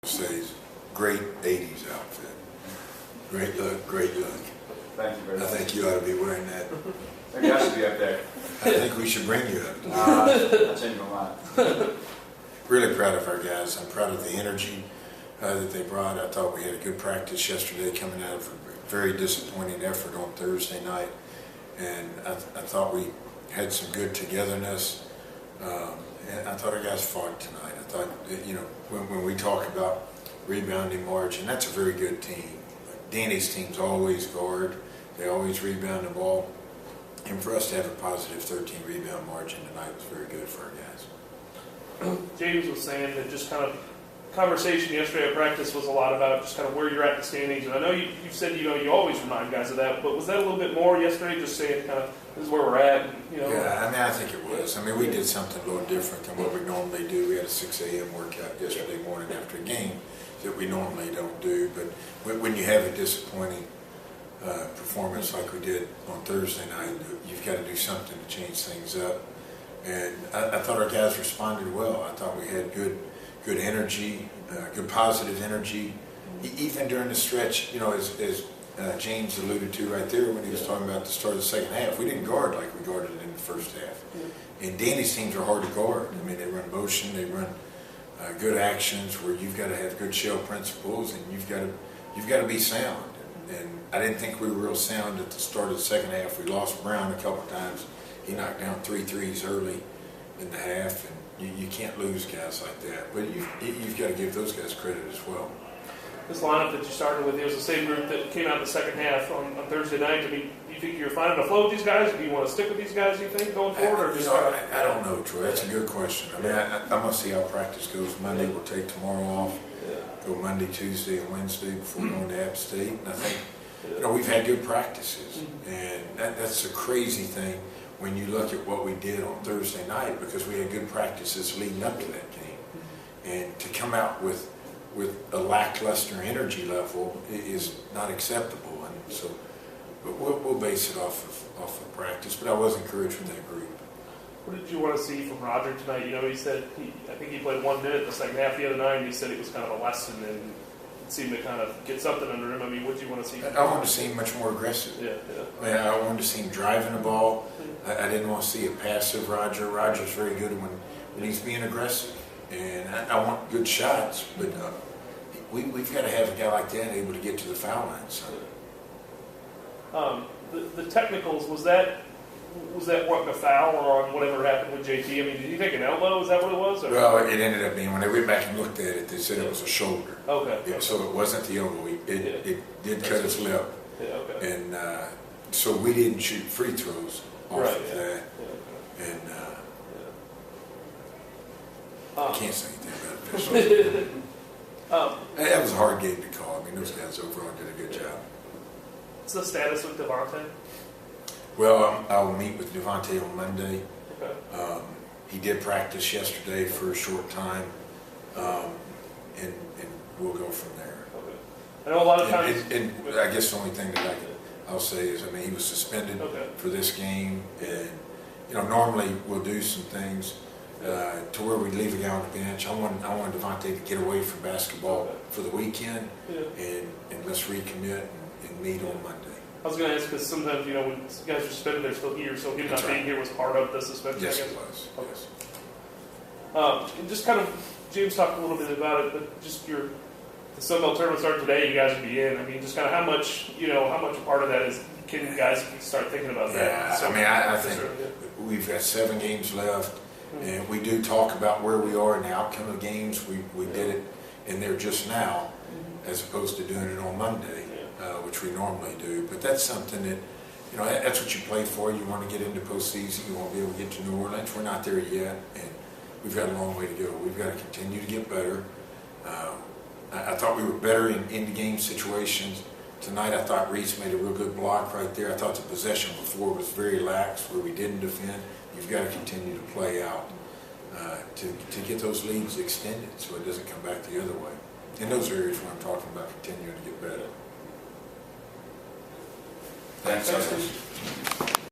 says, great 80s outfit. Great look, great look. Thank you very much. I think you ought to be wearing that. Maybe I should be up there. I think we should bring you up. I changed my mind. Really proud of our guys. I'm proud of the energy that they brought. I thought we had a good practice yesterday, coming out of a very disappointing effort on Thursday night. And I thought we had some good togetherness. And I thought our guys fought tonight. I thought, that, you know, when we talk about rebounding margin, that's a very good team. Danny's teams always guard. They always rebound the ball. And for us to have a positive 13 rebound margin tonight was very good for our guys. James was saying that just kind of conversation yesterday at practice was a lot about just kind of where you're at in the standings. And I know you said, you always remind guys of that, but was that a little bit more yesterday, just saying kind of this is where we're at? And, Yeah, I think it was. We did something a little different than what we normally do. We had a 6 a.m. workout yesterday morning after a game that we normally don't do. But when you have a disappointing performance like we did on Thursday night, you've got to do something to change things up. And I thought our guys responded well. I thought we had good energy, good positive energy, even during the stretch. As James alluded to right there when he was talking about the start of the second half, we didn't guard like we guarded in the first half. And Danny's teams are hard to guard. They run motion, they run good actions where you've got to have good shell principles, and you've got to be sound. And I didn't think we were real sound at the start of the second half. We lost Brown a couple of times. He knocked down 3 threes early in the half, and you can't lose guys like that. But you've got to give those guys credit as well. This lineup that you started with, it was the same group that came out in the second half on Thursday night. Do you think you're finding a flow with these guys? Do you want to stick with these guys, you think, going forward? I don't know, Troy. That's a good question. I'm going to see how practice goes Monday. We'll take tomorrow off, go Monday, Tuesday, and Wednesday before going to App State. And I think, we've had good practices. And that's a crazy thing when you look at what we did on Thursday night, because we had good practices leading up to that game. And to come out with a lackluster energy level is not acceptable. And so we'll base it off of practice. But I was encouraged with that group. What did you want to see from Roger tonight? He said, I think he played 1 minute in the second half the other night, and he said it was kind of a lesson and it seemed to kind of get something under him. What did you want to see? I wanted to see him much more aggressive. Yeah. I wanted to see him driving the ball. I didn't want to see a passive Roger. Roger's very good when he's being aggressive. And I want good shots, but we've got to have a guy like that able to get to the foul line. So. The technicals, was that what, a foul or on whatever happened with JT? Did he take an elbow? Is that what it was? Or? Well, it ended up being, when they went back and looked at it, they said it was a shoulder. Okay. Yeah, so it wasn't the elbow. It did cut his lip. Yeah, okay. And so we didn't shoot free throws off of that. Yeah, okay. And I can't say anything about it. That was a hard game to call. Those guys overall did a good job. What's the status with Devontae? Well, I will meet with Devontae on Monday. Okay. He did practice yesterday for a short time, and we'll go from there. Okay. I know a lot of times. And I guess the only thing that I'll say is, he was suspended for this game, and normally we'll do some things to where we leave a guy on the bench. I want Devontae to get away from basketball for the weekend, and let's recommit and meet on Monday. I was going to ask, because sometimes, when guys are suspended, they're still here, so him not being here was part of the suspension, Yes, I guess? it was. Okay. Yes. And just kind of, James talked a little bit about it, but just the Sun Belt tournament started today, you guys would be in. Just kind of how much a part of that is, can you guys start thinking about that? Yeah, So, I think we've got 7 games left, and we do talk about where we are in the outcome of games. We did it in there just now, as opposed to doing it on Monday. Which we normally do, but that's something that, that's what you play for. You want to get into postseason. You want to be able to get to New Orleans. We're not there yet, and we've got a long way to go. We've got to continue to get better. I thought we were better in end-game situations. Tonight I thought Reese made a real good block right there. I thought the possession before was very lax, where we didn't defend. You've got to continue to play out to get those leads extended so it doesn't come back the other way. In those areas where I'm talking about continuing to get better. Thanks.